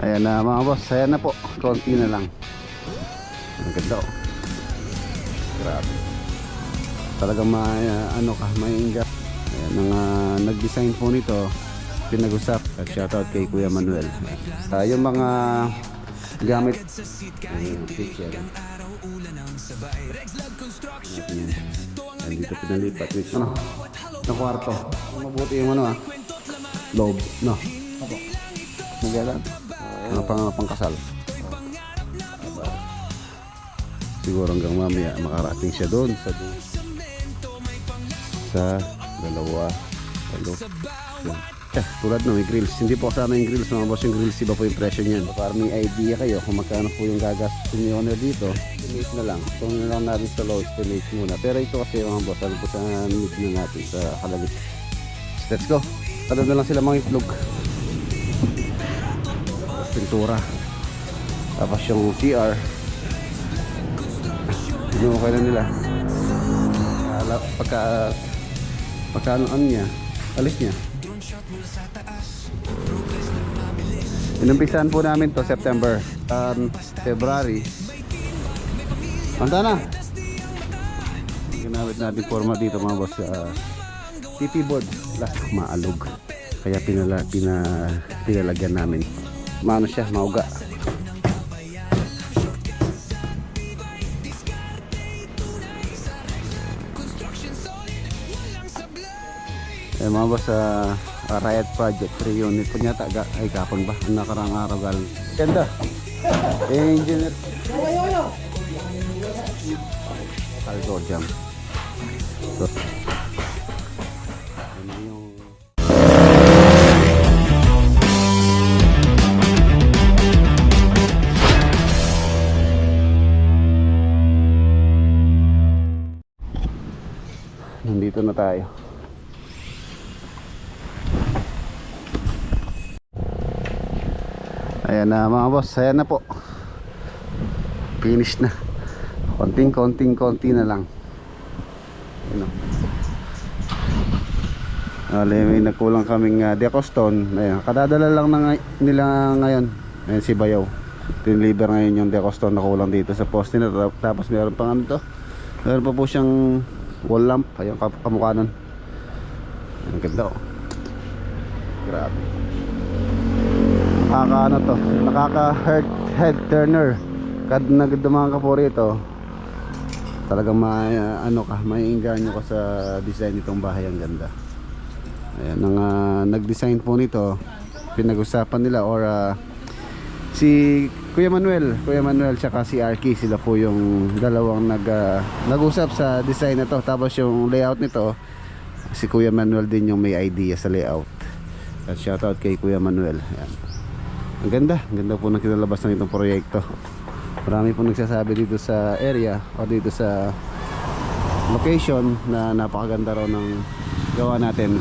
Ayan na mga boss, ayan na po, konti na lang. Ang ganda oh. Grabe. Talagang ano ka, maingat. Ayan, nag-design po nito, pinag-usap. At shoutout kay Kuya Manuel. Yung mga gamit, picture. Ayan, dito pinalipat. Ano? Sa kwarto. Mabuti yung ano loob, no? Magalan. Ano pang kasal. Siguro hanggang mamaya makarating siya doon sa dalawa. Tulad no, may grills. Hindi po kasama yung grills mga boss. Yung grills iba po yung presyo niyan. Para may idea kayo kung magkano po yung gagastos ni owner dito, estimate na lang. Ito na lang natin sa low estimate muna. Pero ito kasi mga boss, sabi po sa need na natin sa kalagit. Let's go. Ano na lang sila mga itlog. Pintura. Tapos yung CR. Okay na nila. Pagka ano niya, alis niya. Inumpisahan po namin to September, February. Handa na. Ginamit natin forma dito mga boss. TP board, last maalog. Kaya pinalagyan namin. Maano siya, mauga. Mga boss, Riot Project 3 unit po niya ay kapon ba? Ang nakarang araw galing. Ganda. Engineer. Cargo jam. So, nandito na tayo. Ayan na mga boss, ayan na po. Finish na. Konti na lang. Ayan o. May nagkulang kaming decostone. Ayan, kadadala lang nila ngayon. Ayan si Bayaw. Tiniliver ngayon yung decostone na kulang dito sa poste na. Tapos meron pang ano to. Meron pa po siyang wall lamp. Ayan kamukha nun. Ang ganda o. Grabe. Nakaka head turner. Kad nagdumaan ka po rito, talagang maiinganyo ka sa design nitong bahay. Ang ganda. Ayan, nag-design po nito, pinag-usapan nila or si Kuya Manuel tsaka si Arky, sila po yung dalawang nag-usap sa design na to. Tapos yung layout nito, si Kuya Manuel din yung may idea sa layout. At shoutout kay Kuya Manuel. Ayan. Ang ganda po ng kinalabas ng itong proyekto. Marami po nagsasabi dito sa area o dito sa location na napakaganda raw ng gawa natin,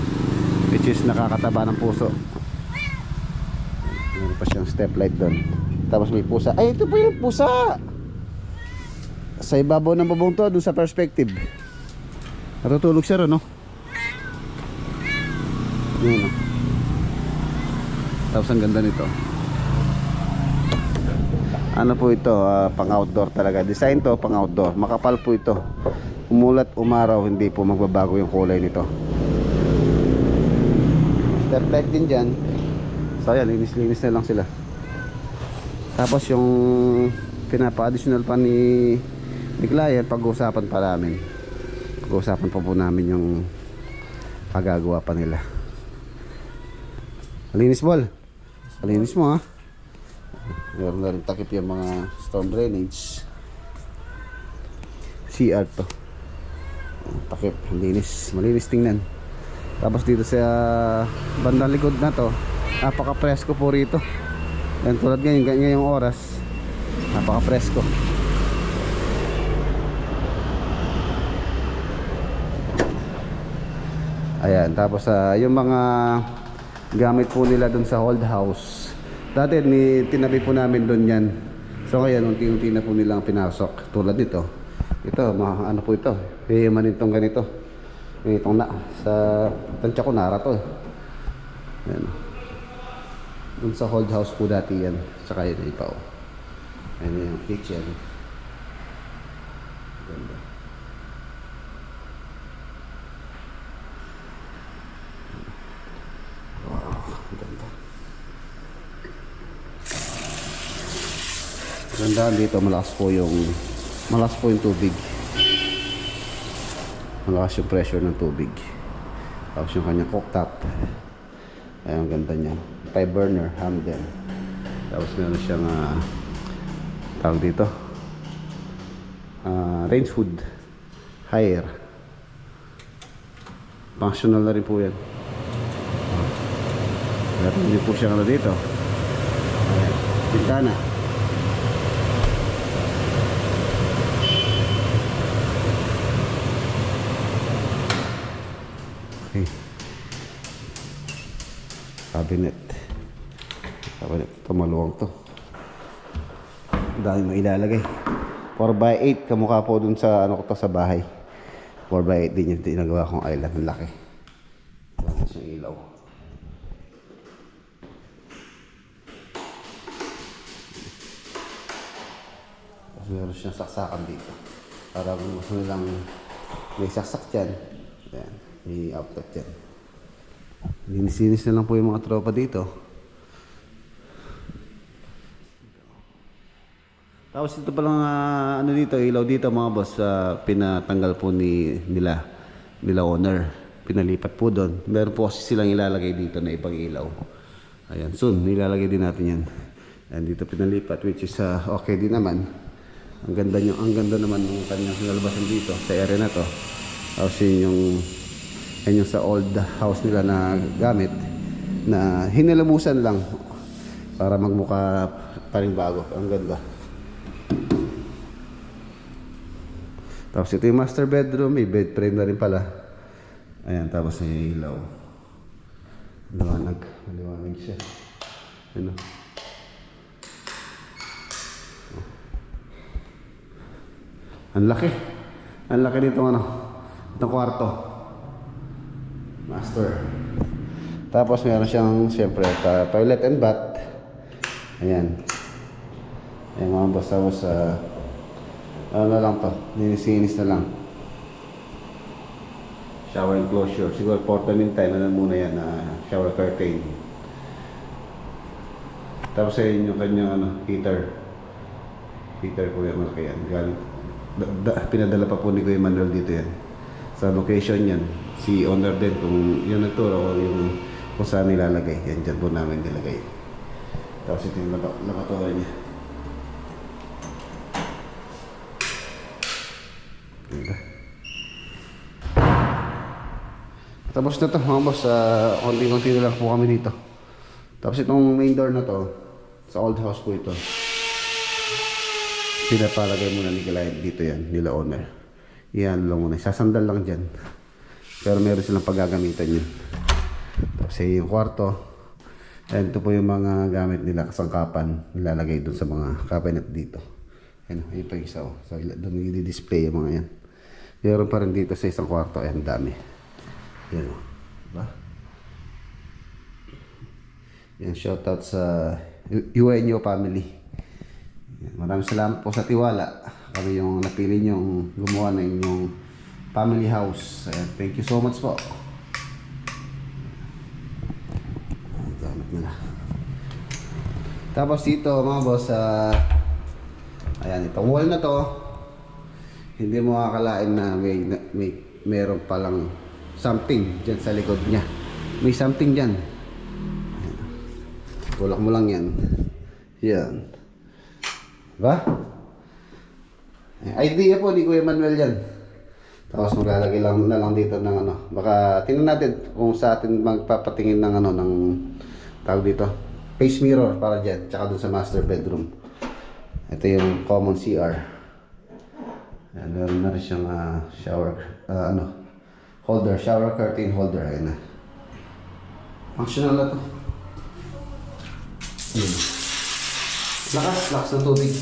which is nakakataba ng puso. Meron pa siyang step light doon. Tapos may pusa. Ay, ito po yung pusa! Sa ibabaw ng bubong to, doon sa perspective. Natutulog siya ron, no? Yun, no? Tapos ang ganda nito. Ano po ito, pang outdoor talaga. Design to pang outdoor. Makapal po ito. Umulat, umaraw, hindi po magbabago yung kulay nito. Step light din dyan. So ayan, linis na lang sila. Tapos yung pinapa-additional pa ni client, pag-uusapan pa namin. Pag-uusapan pa po namin yung pagagawa pa nila. Malinis ball. Malinis mo ha. Meron na rin takip yung mga storm drainage. CR to. Takip, malinis tingnan. Tapos dito sa bandang likod na to, napaka-presko po rito. Yan, tulad ngayong oras, napaka-presko. Ayan, tapos yung mga gamit po nila dun sa old house, dati tinabi po namin doon yan. So ngayon unti-unti na po nilang pinasok. Tulad nito. Ito, ano po ito? Hihimanin itong ganito. Itong sa tansya ko nara to. Ayan. Dun sa hold house po dati yan. Saka yun ipaw. Ayan yung kitchen. Ganda. Wow, ganda. Gandaan dito, malakas po yung tubig. Malakas yung pressure ng tubig. Tapos yung kanyang cooktop. Ayan, ang ganda niya. 5 burner, Hamden. Tapos meron siyang tawag dito range hood, higher. Functional na rin po yan. Meron din po siyang dito. Ayan, bintana. Okay. Cabinet. Ito maluwang to. Dahil mailalagay 4x8 kamukha po dun sa ano ko to sa bahay. 4x8 din yung tinagawa kong island. Ang laki. Tapos yung ilaw. Tapos meron siyang saksakan dito para kung gusto nilang may saksak dyan. Ayan, may outlet dyan. Linis-linis na lang po yung mga tropa dito. Tapos ito palang ano dito, ilaw dito mga boss, pinatanggal po nila owner. Pinalipat po doon. Meron po kasi silang ilalagay dito na ibang ilaw. Ayan, soon nilalagay din natin yan. And dito pinalipat, which is okay din naman. Ang ganda naman ng kanyang nalabasan dito sa area na to. Tapos yun yung sa old house nila na gamit na hinilamusan lang para magmukha pa rin bago. Ang ganda. Tapos ito yung master bedroom, may bed frame na rin pala. Ayan, tapos may ilaw. Maliwanag siya. Ano? Ang laki dito itong kwarto. Master. Tapos meron siyang siyempre toilet and bath. Ayan. Ayan mga boss. Tapos ano na lang to, linis na lang. Shower enclosure. Siguro for the meantime, ano muna yan, shower curtain. Tapos ayun yung kanyang heater. Heater po yan, malaki yan. Pinadala pa po ni Kuya Manuel dito yan. Sa location yan. Si owner din, kung yung nagturo o yung kung saan nilalagay. Yan dyan po namin nilagay. Tapos ito yung lavatory niya. Tapos na to mga boss, konti-konti na lang po kami dito. Tapos itong main door na to, sa old house po ito, pinapalagay muna ni client dito yan, nila owner. Yan lang muna, sasandal lang dyan. Pero meron silang paggagamitan yun. Tapos yung kwarto, and ito po yung mga gamit nila, kasangkapan, nilalagay dun sa mga cabinet dito. Yan, yun pa yung isa. So, doon i-display yung mga yan. Meron pa rin dito sa isang kwarto, ayan, dami. Yan o, diba? Yan, shoutout sa UNO family. Yan, maraming salamat po sa tiwala. Kami yung napili nyong gumawa ng inyong family house. Ayan, thank you so much po. Gamit nila. Tapos dito mga boss, ayan, itong wall na to, hindi mo makakalain na meron palang something dyan sa likod niya. May something dyan. Tulak mo lang yan. Yan. Diba? Idea po ni Kuya Manuel yan. Tapos maglalagay lang na lang dito ng ano. Baka tingnan natin kung sa atin magpapatingin ng ano, ng tawag dito, face mirror para dyan. Tsaka dun sa master bedroom. Ito yung common CR. Ayan, meron na rin siyang shower, holder, shower curtain holder. Ayan na. Functional na to. Ayan. Lakas ng tubig.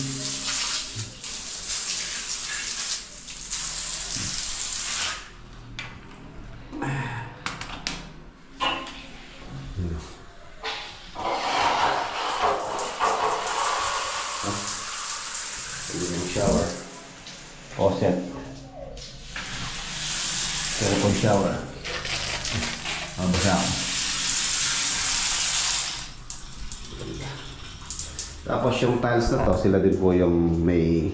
shower. Mabasa ako. Tapos yung tiles na to, sila din po yung may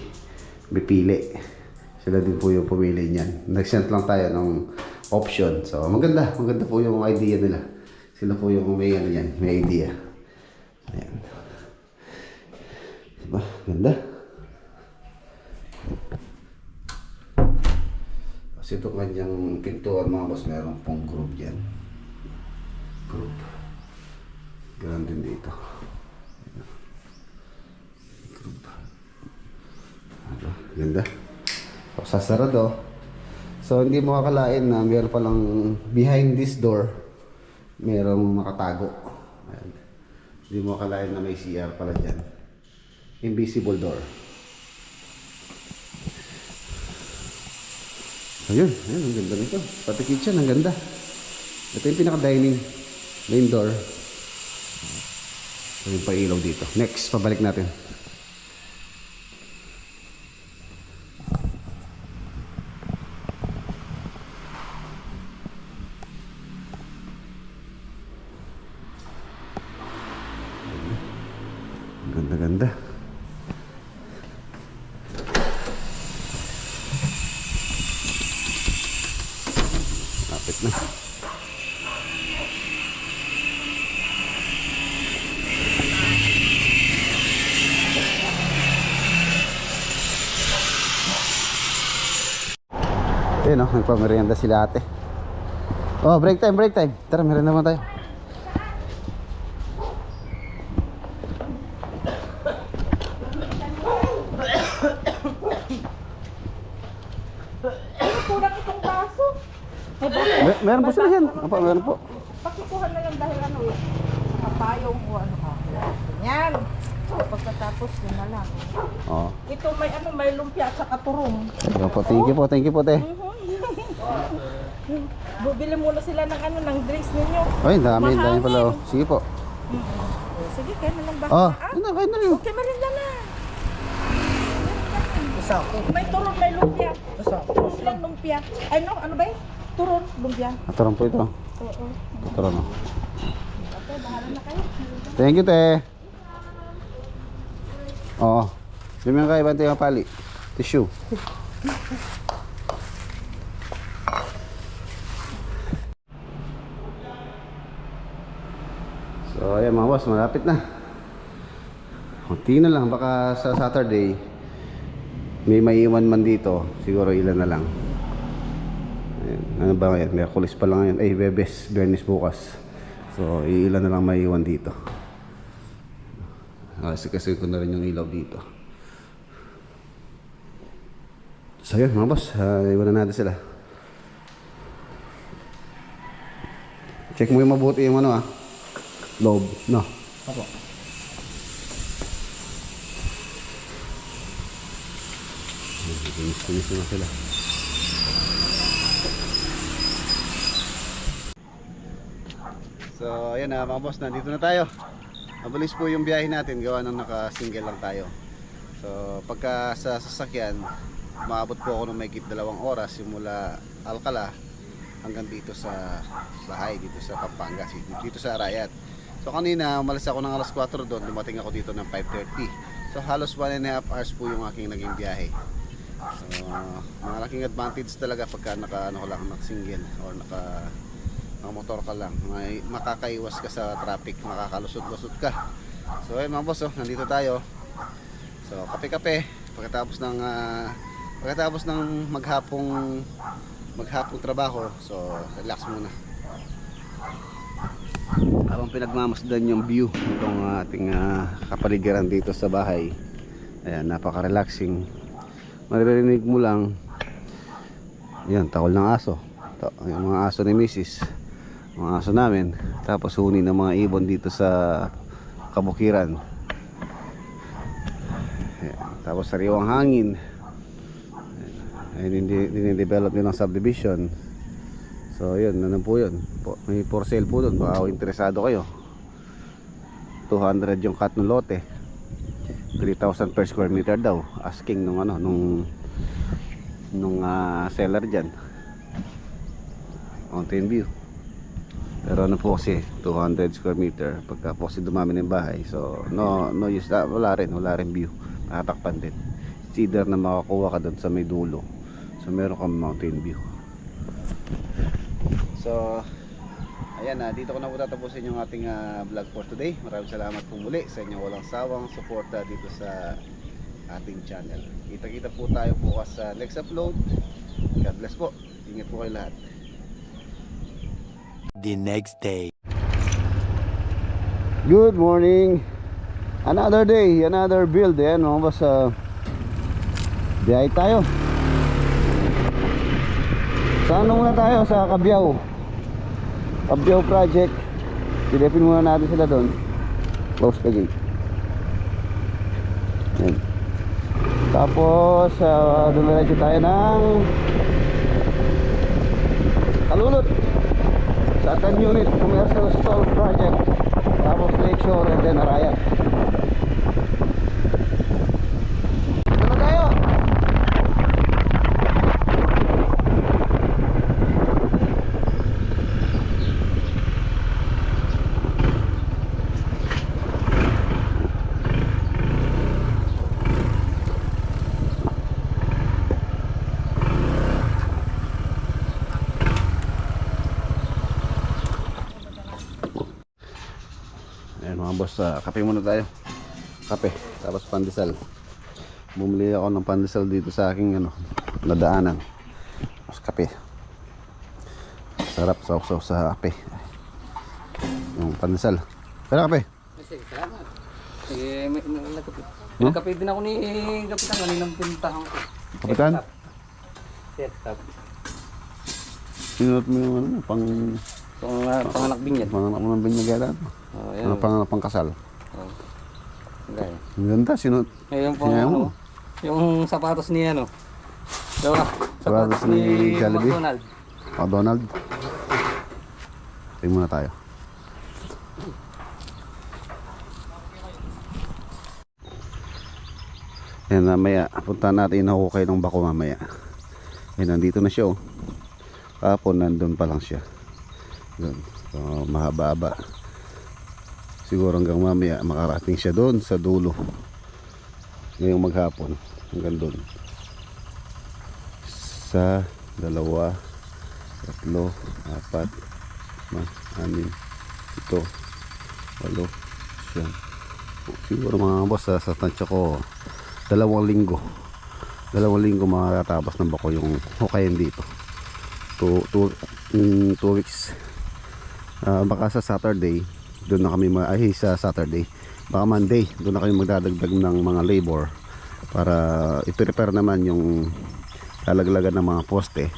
pili. Sila din po yung pumili niyan. Nag-send lang tayo ng option. So maganda po yung idea nila. Sila po yung may ano yan, may idea. Ayan. Diba? Ganda. Kasi ito kanyang pintuan mga boss, meron pong group dyan. Group. Ganun din dito. Group. Ganda. So, sasarado. So hindi mo akalain na meron palang behind this door, merong nakatago. Ayan. Hindi mo akalain na may CR pala dyan. Invisible door. Ayun, ang ganda nito. Pati kitchen, ang ganda. Ito yung pinaka-dining. Main door. Ito yung pa-ilaw dito. Next, pabalik natin. Ganda-ganda. Lapit na. Ayun o, nagpamerienda sila ate. Oh, break time, break time. Tara, merienda naman tayo. Kulang itong baso. Meron po sila yan. Apa, meron po. Pakikuha na lang dahil ano, kapayong o ano ka. Yan. So, pagkatapos yun na lang. Oo. Ito may ano, may lumpia at saka turong. Ayun po, thank you po te. Bubili muna sila ng ano, ng drinks ninyo. Ay, dami Mahangin. pala. Oh. Sige po. Sige, kaya na lang ba? Oh, yun na, kain na rin. Okay, merinda na. May turon, may lumpia. Turon lang lumpia. Ano ba yun? Turon, lumpia. Aturan po ito. Oo. Aturan o. Okay, bahala na kayo. Thank you te. Oo. Lumiyang kayo, bante yung pali. Tissue. So ayan mga boss, malapit na. Kunti na lang, baka sa Saturday may maiwan man dito. Siguro ilan na lang. Ayan. Ano ba ngayon? Merkulis pa lang ngayon. Ay, Bernis bukas. So ilan na lang maiwan dito. Kasi ko na rin yung ilaw dito. So yun mga boss, iwan na natin sila. Check mo yung mabuti yung ano loob, no? Ako. Kinis na sila. So ayan na mga boss, nandito na tayo. Mabilis po yung biyahe natin, gawa ng naka-single lang tayo. So pagka sa sasakyan, maabot po ako ng mahigit 2 oras yung mula Alcala hanggang dito sa bahay, dito sa Pampanga, dito sa Arayat. So kanina umalis ako ng alas 4 doon, dumating ako dito ng 5:30. So halos 1.5 hours po yung aking naging biyahe. So malaking advantage talaga pagka naka-single or motor ka lang, may makakaiwas ka sa traffic, makakalusot-lusot ka. So ayun mga boss, nandito tayo. So kape-kape pagkatapos ng maghapong trabaho. So relax muna habang pinagmamasdan yung view itong ating kapaligiran dito sa bahay. Ayan, napaka-relaxing. Maririnig mo lang yan, takol ng aso. Yung mga aso ni Mrs., mga aso namin, tapos huni ng mga ibon dito sa kabukiran. Ayan, tapos sariwang hangin. Ayun, dinidevelop nilang subdivision. So yun, ano po yun, may for sale po dun, baka interesado kayo. 200 yung cut ng lote, 3,000 per square meter daw asking nung seller dyan. mountain view. Pero ano po kasi 200 square meter, pagka po kasi dumami ng bahay, so no use, wala rin view, nakatakpan din. It's either na makakuha ka doon sa may dulo, so meron kang mountain view. So ayan, dito ko na po tatapusin yung ating vlog for today. Maraming salamat po muli sa inyong walang sawang suporta dito sa ating channel. Kita-kita po tayo bukas sa next upload. God bless po, ingat po kayo lahat. The next day. Good morning. Another day, another build. Ayan mga boss, biyahe tayo. Saan muna tayo? Sa Cabiao project. Silipin muna natin sila doon. Close ka gate. Ayan. Tapos dumiretso tayo ng Kalulot sa 10 unit commercial stall project. Tapos Lakeshore and then Arayat. Ano tayo? Ayan mga boss, kape muna tayo. Kape, tapos pandesal. Bumili ako ng pandesal dito sa aking nadaanan. Tapos kape. Sarap sausaw sa kape. Yung pandesal. Kaya kape? Salamat. Nagkape din ako ni Kapitan kaninang pinuntahan ko. Kapitan? Setup. Sinunod mo yung Panganak binyag. panganak mo ng binyagala. Oh, Ano panganak pang kasal? Oh. Gaya. Ang ganda, sinunod. Ngayon po Kaya mo. yung sapatos ni Diba? Sapatos ni Jollibee? McDonald. Donald. Tingin muna tayo. Yan, mamaya punta natin, nahukay ng bako mamaya. Yan, nandito na siya oh. Kahapon nandun pa lang siya. Doon. So, mahaba-haba. Siguro hanggang mamaya makarating siya doon sa dulo. Ngayong maghapon hanggang doon. 1, 2, 3, 4, 5, 6, 7, 8, 9. Siguro mga boss, sa tansya ko 2 linggo. 2 linggo makakatapos ng bako yung hukayin dito. 2 weeks. Baka sa Saturday doon na kami sa Saturday, baka Monday doon na kami magdadagdag ng mga labor para i-prepare naman yung lalaglagan ng mga poste.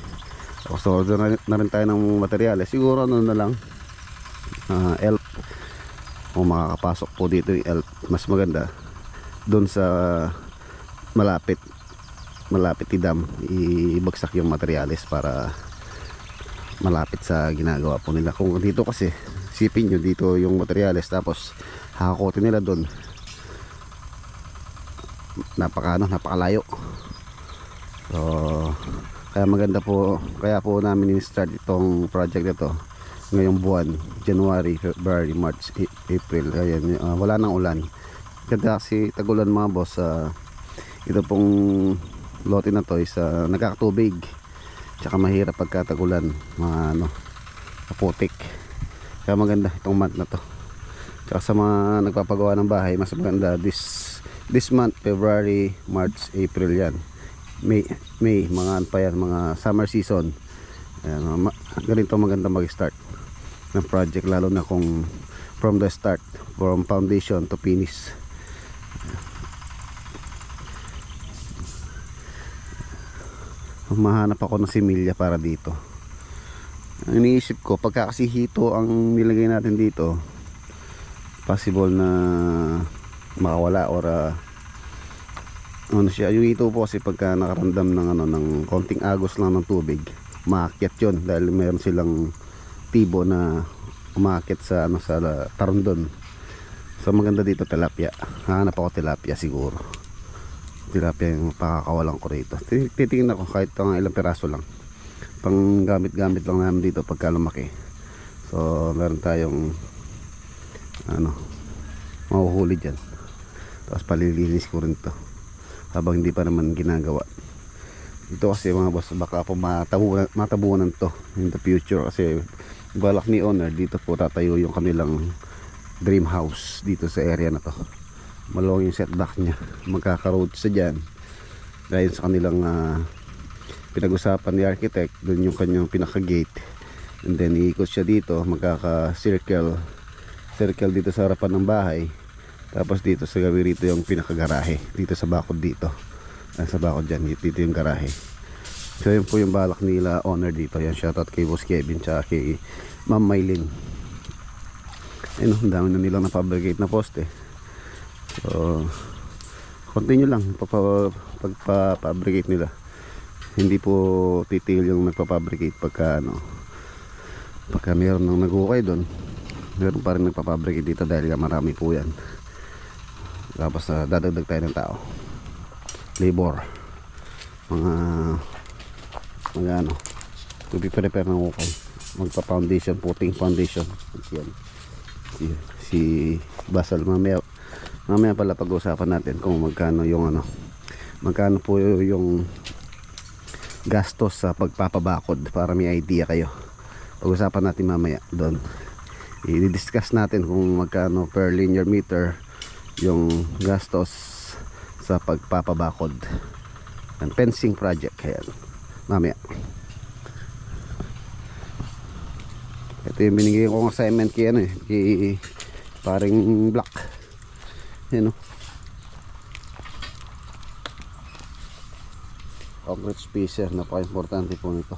So order na rin tayo ng materyales. Siguro ano na lang, elf, kung makakapasok po dito yung elf, mas maganda doon sa malapit idam, ibagsak yung materyales para malapit sa ginagawa po nila. Kung dito kasi sipin nyo dito yung materyales tapos hakakotin nila doon, napakalayo. So kaya maganda po, kaya po namin in-start itong project na to ngayong buwan, January, February, March, April. Ayan, wala nang ulan. Ganda kasi tagulan mga boss. Ito pong lote na to is nagkakatubig, tsaka mahirap pagkatagulan, mga kaputik. Kaya maganda itong month na to. Tsaka sa mga nagpapagawa ng bahay, mas maganda this month, February, March, April yan. May mga ano pa yan, mga summer season. Ayan, ganito maganda mag-start ng project, lalo na kung from the start, from foundation to finish. Mahanap ako ng similya para dito. Ang iniisip ko, pagka kasi hito ang nilagay natin dito, possible na makawala or ano siya, yung hito po kasi pagka nakaramdam ng ng konting agos lang ng tubig, maakyat yun dahil meron silang tibo na umakyat sa sa tarundon. So maganda dito tilapia. Hanap ako tilapia siguro. Tilapia yung pakakawalan ko rito. Titingnan ko kahit ilang piraso lang pang gamit-gamit lang namin dito pagka lumaki. So meron tayong ano, mahuhuli dyan. Tapos palilinis ko rin to habang hindi pa naman ginagawa. Ito kasi mga boss, baka po matabunan to in the future, kasi balak ni owner dito po tatayo yung kanilang dream house dito sa area na to. Malawang yung setback nya, magkaka-road sa dyan dahil sa kanilang pinag-usapan ni architect. Doon yung kanyang pinaka-gate, and then iikot siya dito, magkaka-circle dito sa harapan ng bahay. Tapos dito sa gabi rito yung pinaka-garahe, dito sa bakod dito. Sa bakod dyan, dito yung garahe. So yun po yung balak nila owner dito. Yan, shoutout kay Boss Kevin tsaka kay Ma'am Maylin. Ayun, ang dami na nilang na-fabricate na poste. So continue lang pagpa-fabricate nila. Hindi po titigil yung nagpa-fabricate pagka mayroon nang nag-ukay doon. Meron pa rin nagpa-fabricate dito dahil marami po yan. Tapos dadagdag tayo ng tao, labor, mga to be prepare ng ukay, magpa-foundation, putting foundation. Yan si Basal. Mamaya pala pag-usapan natin kung magkano po yung gastos sa pagpapabakod, para may idea kayo. Pag-usapan natin mamaya doon. I-discuss natin kung magkano per linear meter yung gastos sa pagpapabakod ng fencing project. Ayan, mamaya. Ito yung binigay kong assignment kay paring Black. Ayan, concrete spacer, napaka-importante po nito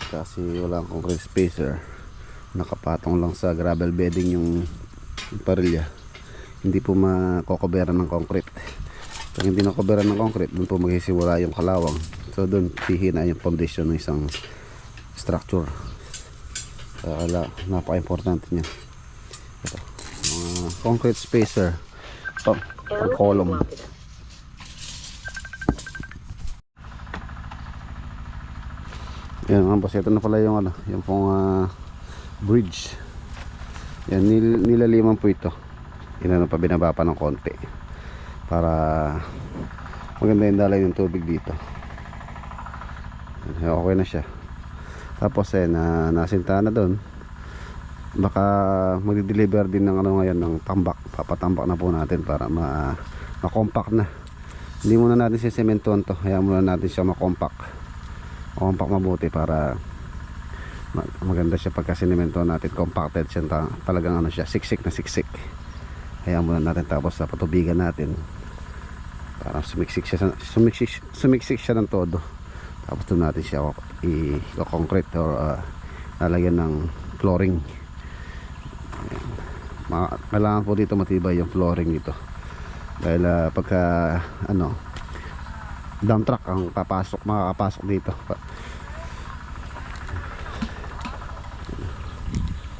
kasi wala akong concrete spacer, nakapatong lang sa gravel bedding yung parilya, hindi po makokoberan ng concrete. Pag hindi nakoberan ng concrete, doon po magsisimula yung kalawang. So doon hihina yung foundation ng isang structure. Napaka-importante niya. Ito, concrete spacer, pang column. Yan mga boss, ito na pala yung yung pong bridge. Yan, nilaliman po ito. Pa binaba pa ng konti para maganda yung dalay ng tubig dito. Okay na siya. Tapos nasinta na doon. Baka magdi-deliver din ng ngayon ng tambak. Papatambak na po natin para ma-compact na. Hindi muna natin sisementohan to, hayaan muna natin siya ma-compact mabuti para maganda siya pagka sinementohan natin. Compacted siya, talagang siya, siksik na siksik. Hayaan muna natin, tapos patubigan natin para sumiksik siya ng todo. Tapos doon natin siya i-concrete or lalagyan ng flooring. Kailangan po dito matibay yung flooring dito dahil pagka dump truck ang makakapasok dito.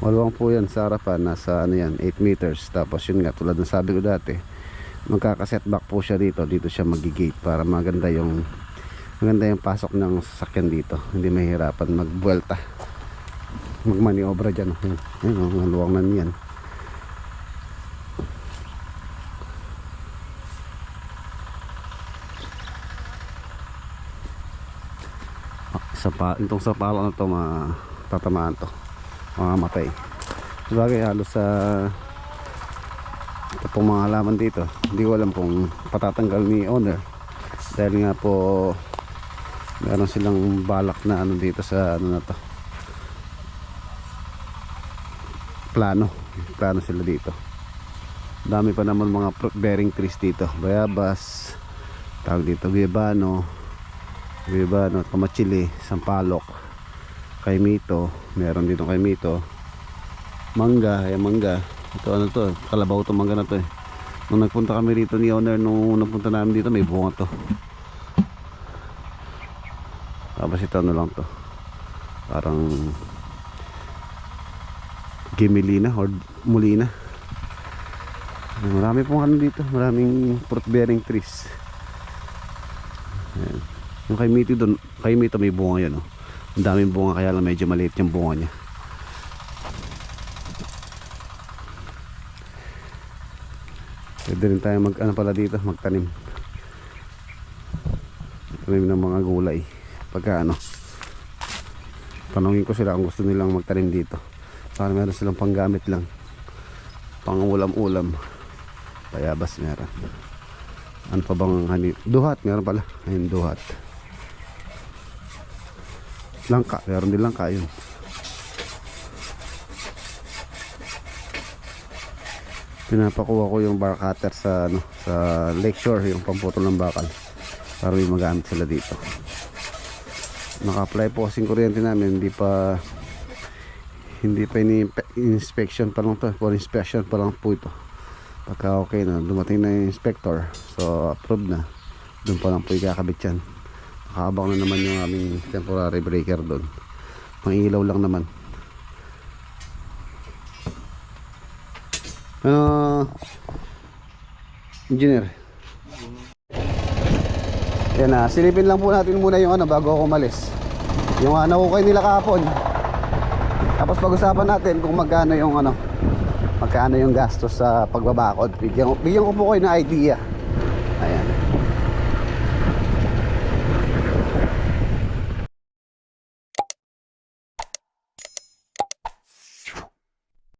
Maluwang po yan sa harapan, nasa 8 meters. Tapos yun nga, tulad ng sabi ko dati, magkakasetback po siya dito siya magigate para maganda yung pasok ng sasakyan dito, hindi mahirapan magbuelta, magmaniobra dyan. Ayun, maluwang na niyan. Itong sapalo na to matatamaan to, mamamatay. Sabagay halos sa ito pong mga halaman dito, hindi ko alam kung patatanggal ni owner dahil nga po meron silang balak na dito sa na to, plano sila dito. Dami pa naman mga fruit bearing trees dito, bayabas, tawag dito guebano, kamachili, sampalok, kaimito, meron dito kaimito, mangga. Ito to, kalabaw to, mangga na to Nung nagpunta kami rito ni owner, nung nagpunta namin dito, may bunga to. Tapos ito lang to, parang Gemilina or Molina. Marami pong dito, maraming fruit bearing trees. Ayan. Yung kaimito doon, kaimito may bunga yan Ang daming bunga kaya lang medyo maliit yung bunga niya. Pwede rin tayo magtanim. Tanim ng mga gulay. Pagka tanungin ko sila kung gusto nilang magtanim dito. Para meron silang panggamit lang. Pang ulam-ulam. Bayabas meron. Ano pa bang duhat meron pala. Ayun, duhat. Langka, meron din langka yun. Pinapakuha ko yung bar cutter sa lakeshore, yung pamputol ng bakal para may magamit sila dito. Naka-apply po kasing kuryente namin, hindi pa inspection pa lang to, for inspection pa lang po ito. Pagka okay na, dumating na yung inspector, so approved na, doon pa lang po ikakabit yan. Nakaabang na naman yung aming temporary breaker doon. Pang ilaw lang naman. Engineer. Yan na, silipin lang po natin muna yung bago ako umalis. Yung naukay nila kahapon. Tapos pag-usapan natin kung magkano yung gastos sa pagbabakod. Bigyan ko po kayo ng idea. Ayan.